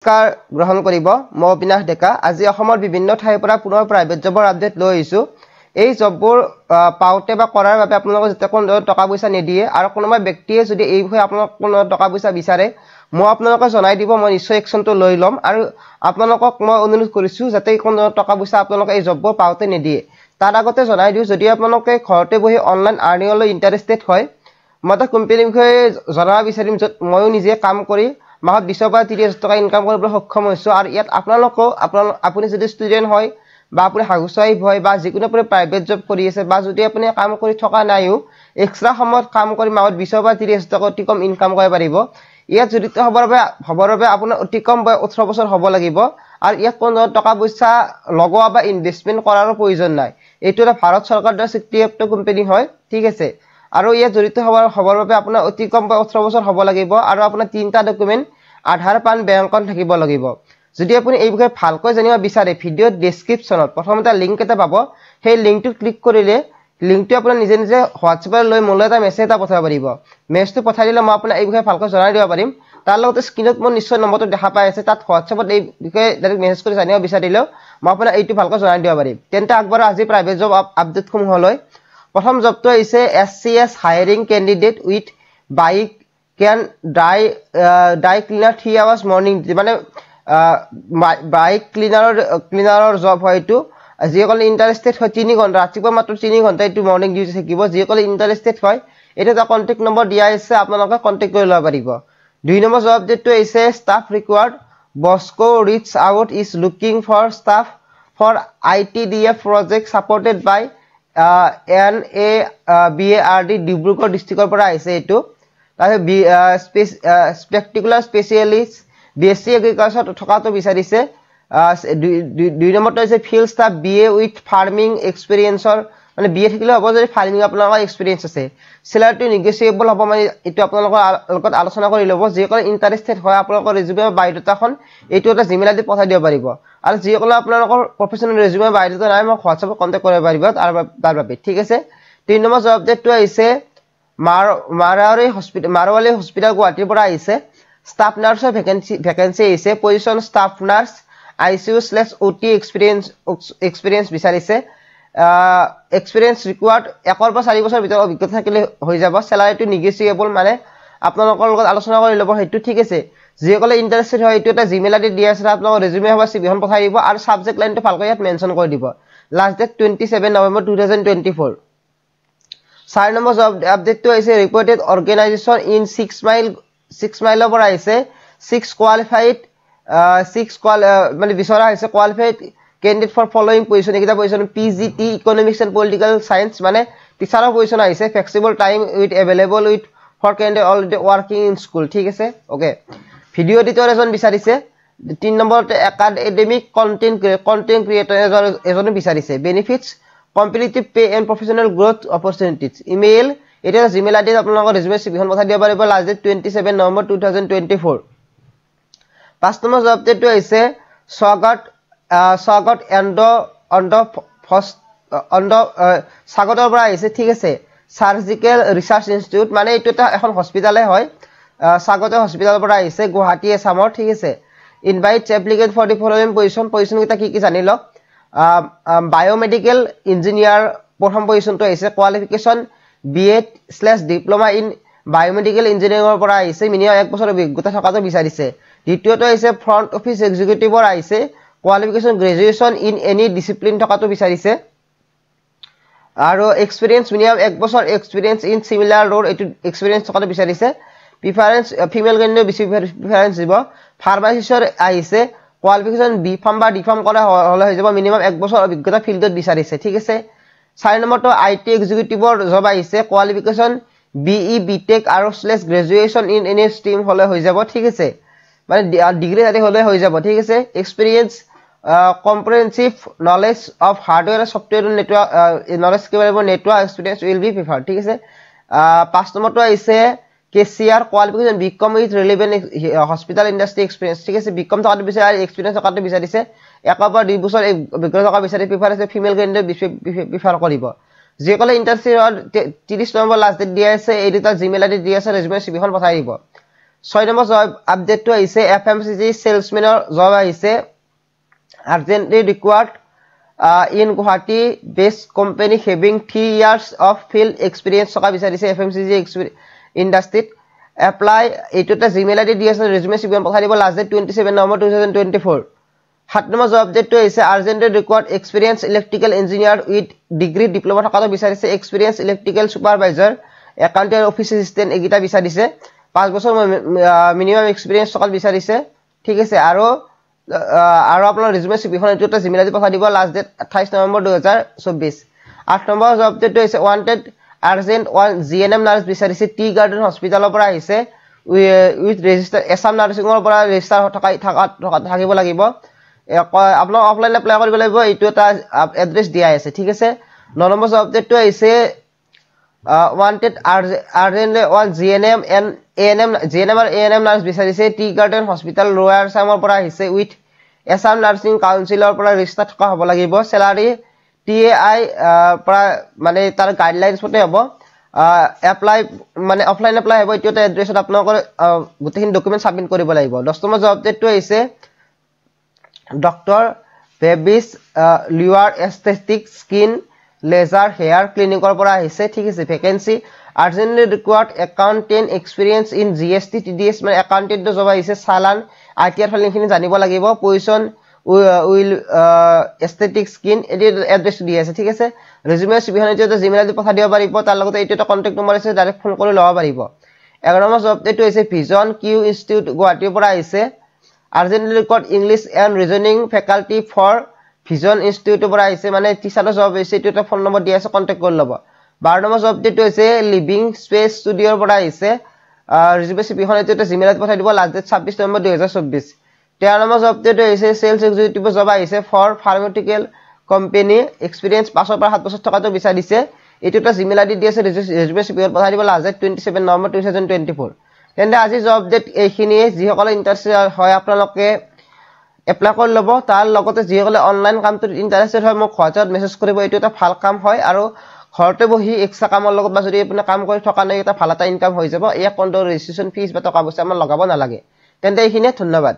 কাৰ গ্ৰহণ কৰিব মই অবিনাশ ডেকা আজি অসমৰ বিভিন্ন ঠাইৰ পৰা পুনৰ প্ৰাইভেট জবৰ আপডেট লৈ আহিছো এই জববোৰ পাওতে বা কৰাৰ বাবে আপোনালোকক যেতে কোনো টকা পইচা নিদিয়ে আৰু কোনোবা ব্যক্তিয়ে যদি এই বিষয়ে আপোনালোক কোনো টকা পইচা বিচাৰে মই আপোনালোকক জনাই দিব মই নিশ্চয় একচনটো লৈ লম আৰু আপোনালোকক মই অনুৰোধ কৰিছো যাতে কোনো টকা পইচা আপোনালোকে এই জববোৰ পাওতে নিদিয়ে তাৰ আগতে জনাই দিও যদি আপোনালোকে ঘৰতে বহি অনলাইন আৰ্নিংলৈ ইন্টাৰেষ্টেড হয় মই এটা কোম্পানীৰ বিষয়ে জনাব বিচাৰিম যত মই নিজে কাম কৰি মাহত 20 পৰা 30,000 টকা ইনকাম কৰিবলৈ সক্ষম হৈছো আৰু ইয়াত আপুনি যদি ষ্টুডেন্ট হয় বা আপুনি হাউসৱাইফ হয় বা যিকোনো প্ৰাইভেট জব কৰি আছে বা যদি আপুনি কাম কৰি থকা নাইও এক্সট্ৰা সময়ত কাম কৰি মাহত 20 পৰা 30,000 টকা অতি কম ইনকাম কৰিব পাৰিব ইয়াত জড়িত হবৰ বাবে আপোনাৰ অতি কম 18 বছৰ হ'ব লাগিব আৰু ইয়াত কোনো টকা পইচা লগোৱা বা ইনভেষ্টমেন্ট কৰাৰ প্ৰয়োজন নাই এইটো এটা ভাৰত চৰকাৰৰ দ্বাৰা স্বীকৃত কোম্পানী হয় ঠিক আছে আৰু ইয়াত জড়িত হবৰ বাবে আপোনাৰ অতি কম 18 বছৰ হ'ব লাগিব আৰু আপোনাৰ তিনটা ডকুমেন্ট আধাৰ পান বেংক একাউণ্ট থাকিব লাগিব যদি আপুনি এই বিষয়ে ভালকৈ জানিব বিচাৰে ভিডিও ডেসক্ৰিপচনত প্ৰথমতে লিংক এটা পাব সেই লিংকটো ক্লিক কৰিলে লিংকটো আপোনাৰ নিজে হোৱাটছএপত লৈ মোলৈ এটা মেছেজ এটা পঠাব পাৰিব মেছেজটো পঠাই দিলে মই আপোনাক এই বিষয়ে ভালকৈ জনাই দিব পাৰিম তাৰ লগতে স্ক্ৰিনত মই নিশ্চয় নম্বৰটো দেখা পাই আছে তাত হোৱাটছএপত এই বিষয়ে ডাইৰেক্ট মেছেজ কৰি জানিব বিচাৰিলেও মই আপোনাক এইটো ভালকৈ জনাই দিব পাৰিম তেন্তে আগবাৰ আজি প্ৰাইভেট জব আপডেট সমূহলৈ প্ৰথম জবটো হৈছে SCS hiring candidate with bike can dry cleaner 3 hours morning মানে বাইক ক্লিনাৰৰ জব হয়তো যিসকল ইন্টাৰেষ্টেড হয় 3 ঘণ্টা ৰাতিপুৱা মাত্ৰ 3 ঘণ্টা এইটো মৰ্নিং ডিউটি থাকিব যিসকল ইন্টাৰেষ্টেড হয় এটা কন্টাক্ট নম্বৰ দিয়া আছে আপোনালোকে কন্টাক্ট কৰি ল'ব পাৰিব 2 নম্বৰ জব ডেটটো হৈছে staff required Bosco reach out is looking for staff for ITDF project supported by NABARD Dibrugarh ডিস্ট্ৰিক্টৰ পৰা আহিছে এইটো স্পেক্টিকুলাৰ স্পেশালিষ্ট BSc এগ্ৰিকালচাৰ থকাটো বিচাৰিছে 2 নম্বৰটো হৈছে field staff BA with farming এক্সপেৰিয়েন্সৰ মানে BA থাকিলে হ'ব যদি ফাৰ্মিং আপোনালোকৰ এক্সপেৰিয়েন্স আছে স্যালাৰিটো নেগোশিয়েবল হ'ব মানে এটো আপোনালোকৰ লগত আলোচনা কৰি ল'ব যিসকল ইন্টাৰেষ্টেড হয় আপোনালোকৰ ৰেজুমে বায়োডাটাখন এইটো এটা জিমেইল আইডি পঠাই দিব পাৰিব আৰু যিসকল আপোনালোকৰ প্ৰফেশনাল ৰেজুমে বায়োডাটা নাই মই হোৱাটছএপত কন্টাক্ট কৰিব পাৰিব তাৰ বাবে ঠিক আছে 3 নম্বৰ জব ডেটটো আহিছে মাৰৱালী হস্পিটাল গুৱাহাটীৰ পৰা আহিছে ষ্টাফ নাৰ্ছৰ ভ্যাকেন্সি আহিছে position staff nurse ICU/OT experience বিচাৰিছে এক্সপেৰিয়েন্স ৰিকোয়াৰ্ড 1 পৰা 4 বছৰ ভিতৰত অভিজ্ঞতা থাকিলে হৈ যাব স্যালাৰিটো নেগোশিয়েবল মানে আপোনালোকৰ লগত আলোচনা কৰি ল'ব হেতু ঠিক আছে যিসকলে ইন্টাৰেষ্টেড হয় এটো এটা জিমেইল আইডি দিয়া আছে আপোনালোকৰ ৰেজুমে বা CV খন পঠাই দিব আৰু সাবজেক্ট লাইনটো ভালকৈ ইয়াত মেনশন কৰি দিব last date 27 November 2024 4 number job আপডেটটো হৈছে ৰিপৰ্টেড অৰ্গানাইজেচন ইন 6 মাইলৰ পৰা আহিছে 6 কোৱালিফাইড মানে বিচৰা হৈছে qualified candidate for following position এইটা position PGT economics and political science মানে টিচাৰৰ পজিশন আহিছে flexible time with available with for candidate already working in school ঠিক আছে ওকে ভিডিও এডিটৰ এজন বিচাৰিছে 3 নম্বৰতে একাডেমিক কন্টেন্ট ক্ৰিয়েটৰ এজন বিচাৰিছে benefits competitive pay and professional growth opportunities email এটা জিমেইল আইডি আপোনালোকৰ ৰেজুমে CV খন পঠাই দিব পাৰিব last date 27 November 2024 5 number job ডেটটো হৈছে স্বাগত স্বাগতৰ পৰা আহিছে ঠিক আছে সাৰ্জিক্যাল ৰিসাৰ্চ ইনষ্টিটিউট মানে এইটো এটা এখন হস্পিটালে হয় স্বাগত হস্পিটালৰ পৰা আহিছে গুৱাহাটী আসামৰ ঠিক আছে invite applicant for the following position কিটা কি জানি লওক বায়োমেডিকেল ইঞ্জিনিয়াৰ প্ৰথম পজিশনটো আহিছে কোৱালিফিকেশন BA/ডিপ্লোমা ইন বায়োমেডিকেল ইঞ্জিনিয়াৰিংৰ পৰা আহিছে মিনিমাম 1 বছৰ অভিজ্ঞতা থকাটো বিচাৰিছে দ্বিতীয়টো আহিছে ফ্ৰন্ট অফিস এক্সিকিউটিভৰ আহিছে qualification graduation in any discipline থকাটো বিচাৰিছে আৰু এক্সপেৰিয়েন্স মিনিমাম 1 বছৰ এক্সপেৰিয়েন্স ইন সিমিলাৰ ৰোল এটো এক্সপেৰিয়েন্স থকাটো বিচাৰিছে প্ৰিফাৰেন্স ফিমেল ক্যান্ডিডেট বেছি প্ৰিফাৰেন্স দিব ফাৰ্মাসিষ্টৰ আহিছে কোৱালিফিকেশন B ফাৰ্ম বা D ফাৰ্ম কৰা হলে হৈ যাব মিনিমাম 1 বছৰ অভিজ্ঞতা ফিল্ডত বিচাৰিছে ঠিক আছে 4 নম্বৰটো IT এক্সিকিউটিভৰ জব আহিছে কোৱালিফিকেশন BE BTech আৰু গ্ৰেজুৱেচন ইন এনি ষ্ট্ৰীম হলে হৈ যাব ঠিক আছে মানে ডিগ্ৰী জাতি হলে হৈ যাব ঠিক আছে experience comprehensive knowledge of hardware software network knowledge cable network experience will be preferred ঠিক আছে 5 নম্বৰটো আহিছে cashier qualification BCom with relevant hospital industry experience ঠিক আছে বিকম থকাটো বিচাৰে এক্সপেৰিয়েন্স থকাটো বিচাৰিছে 1 পৰা 2 বছৰ অভিজ্ঞতা থকা বিচাৰি প্ৰিফাৰেন্স ফিমেল ক্যান্ডিডেট প্ৰিফাৰ কৰিব যিসকলে ইন্টাৰেষ্টেড 30 নম্বৰ লাষ্ট ডেট দিয়া আছে এই দুটা জিমেইল আইডি দিয়া আছে ৰেজুমে CV খন পঠাই দিব 6 নম্বৰ জব আপডেটটো আহিছে FMCG সেলসম্যানৰ জব আহিছে urgently required in Guwahati based company having 3 years of field experience থকা বিচাৰিছে FMCG industry apply এইটোটা জিমেইল আইডি দি আছে ৰেজুমে সিবিএম পঠাই দিব last date 27 November 2024 7 number job আপডেটটো আহিছে urgently required experienced electrical engineer with degree diploma থকাটো বিচাৰিছে experienced electrical supervisor accountant office assistant এগিটা বিচাৰিছে 5 বছৰ মিনিমাম এক্সপেৰিয়েন্স থকা বিচাৰিছে ঠিক আছে আৰু আপোনাৰ ৰেজুমে সিবিখন এইটোটা জিমেইল আইডি পঠাই দিব last date 28 November 2024 8 number job আপডেটটো হৈছে wanted urgent one GNM nurse বিচাৰিছে টি গাৰ্ডেন হস্পিটালৰ পৰা আহিছে উইথ ৰেজিষ্টাৰ এছাম নাৰ্ছিঙৰ পৰা ৰেজিষ্টাৰ থাকিব লাগিব আপোনাক অফলাইন এপ্লাই কৰিব লাগিব এইটো এটা এড্ৰেছ দিয়া আছে ঠিক আছে 9 নম্বৰ জব আপডেটটো আহিছে wanted urgently one GNM and ANM nurse বিচাৰিছে টি গাৰ্ডেন হস্পিটাল লোৱাৰ আসামৰ পৰা আহিছে উইথ এছাম নাৰ্ছিং কাউন্সিলৰ পৰা ৰেজিষ্টাৰ থকা হ'ব লাগিব স্যালাৰি TAI পৰা মানে তাৰ গাইডলাইনছ মতে হ'ব এপ্লাই মানে অফলাইন এপ্লাই হ'ব এইটো এটা এড্ৰেছত আপোনালোকৰ গোটেইখিনি ডকুমেন্ট সাবমিট কৰিব লাগিব 10 নম্বৰ জব আপডেটটো আহিছে ডক্টৰ বেবিস লিৱাৰ এস্থেটিক স্কিন লেজাৰ হেয়াৰ ক্লিনিকৰ পৰা আহিছে ঠিক আছে vacancy urgently required accountant experience in GST TDS মানে accountant জব আহিছে চালান ITR ফাইলিংখিনি জানিব লাগিব position will aesthetic skin address দি আছে ঠিক আছে ৰেজুমে সিবিখন এইটো জিমেইল আইডি পঠাই দিব পাৰিব তাৰ লগতে এইটো এটা কন্টাক্ট নম্বৰ আছে ডাইৰেক্ট ফোন কৰি ল'ব পাৰিব 11 নম্বৰ জব এইটো হৈছে ভিজন কিউ ইনষ্টিটিউট গুৱাহাটীৰ পৰা আহিছে urgently required English and reasoning faculty for vision ইনষ্টিটিউটৰ পৰা আহিছে মানে টিচাৰৰ জব হৈছে এইটো এটা ফোন নম্বৰ দি আছে কন্টাক্ট কৰি ল'ব 12 নম্বৰ জব এইটো হৈছে লিভিং স্পেস ষ্টুডিওৰ পৰা আহিছে ৰেজুমে সিবিখন এইটো এটা জিমেইল আইডি পঠাই দিব last date 26 November 2024 13 number job এইটো হৈছে সেলস এক্সিকিউটিভ জব আহিছে ফৰ ফাৰ্মাটিকেল কোম্পানী এক্সপেৰিয়েন্স 5 পৰা 7 বছৰ থকাটো বিচাৰিছে এইটো এটা জিমেইল আইডি দি আছে ৰেজুমে সিবিখন পঠাই দিব লাষ্ট ডেট 27 নৱেম্বৰ 2024 তেন্তে আজি জব আপডেট এইখিনিয়ে যিসকলে ইন্টাৰেষ্টেড হয় আপোনালোকে এপ্লাই কৰি ল'ব তাৰ লগতে যিসকলে অনলাইন কামটোত ইন্টাৰেষ্টেড হয় মোক হোৱাটছআপত মেছেজ কৰিব এইটো এটা ভাল কাম হয় আৰু ঘৰতে বহি এক্সট্ৰা কামৰ লগত বা যদি আপুনি কাম কৰি থকা নাই এটা ভাল এটা ইনকাম হৈ যাব এই একাউণ্টৰ ৰেজিষ্ট্ৰেচন ফিজ বা টকা পইচা আমাৰ লগাব নালাগে তেন্তে এইখিনিয়ে ধন্যবাদ